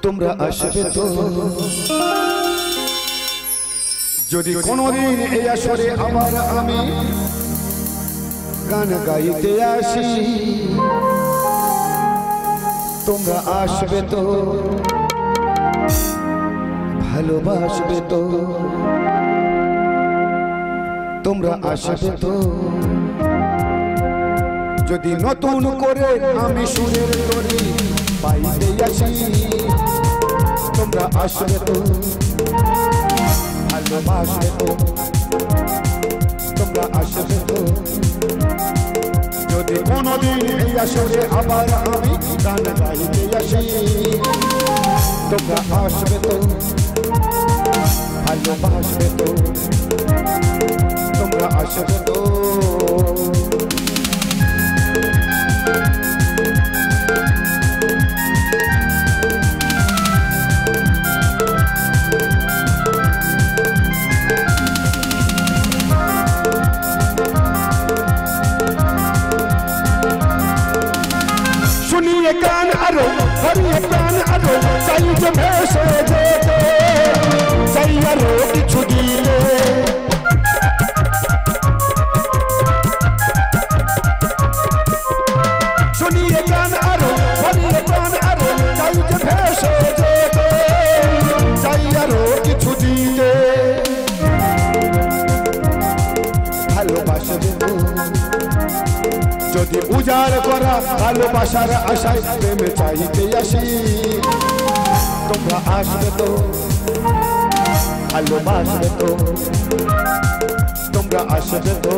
তোমরা আসবে তো যদি কোনোদিন এই আসরে আবার আমি গান গাইতে আসি তোমরা আসবে তো ভালোবাসবে তো তোমরা আসবে তো যদি নতুন করে আমি সুরের তরি পাইতে আসি তোমরা আসবে তো ভালোবাসবে তো তোমরা আসবে তো যদি কোনোদিন এই আসরে আবার আমি গান গাইতে আসি তোমরা আসবে তো ভালোবাসবে তো তোমরা আসবে তো सुनिए कान अरो हरिए कान अरो सही जब ऐसे देते सही अरो की छुड़ी ले सुनिए कान अरो हरिए कान अरो सही जब ऐसे देते सही अरो की छुड़ी ले ভালোবাসবে তো যদি উজাড় করা ভালোবাসার আশায় প্রেমে চাইতে আসি তোমরা আসবে তো ভালোবাসবে তো তোমরা আসবে তো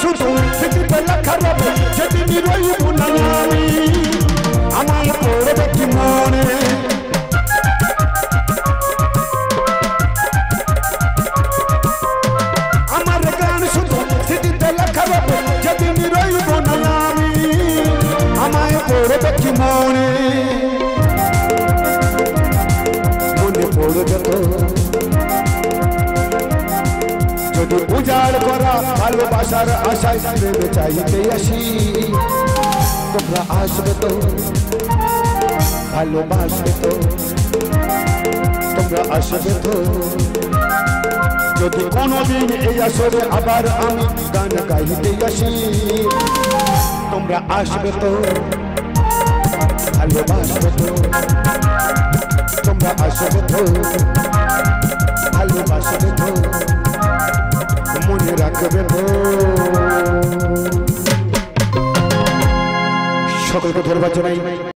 শুধু সেদিকে লেখা রবে যেদিন রইব না আমি আমার পড়বে কি মনে আমার গান শুধু সেদিকে লেখা রবে যেদিন রইব না আমি আমায় পড়বে কি মনে মনে পড়বে তো যদি উজাড় করা ভালোবাসার আশায় প্রেমে চাইতে আসি তোমরা আসবে তো ভালোবাসবে তো তোমরা আসবে তো যদি কোনোদিন এই আসরে আবার আমি গান গাইতে আসি তোমরা আসবে তো ভালোবাসবে তো তোমরা আসবে তো ভালোবাসবে তো মনে রাখবে তো সকলকে ধন্যবাদ জানাই।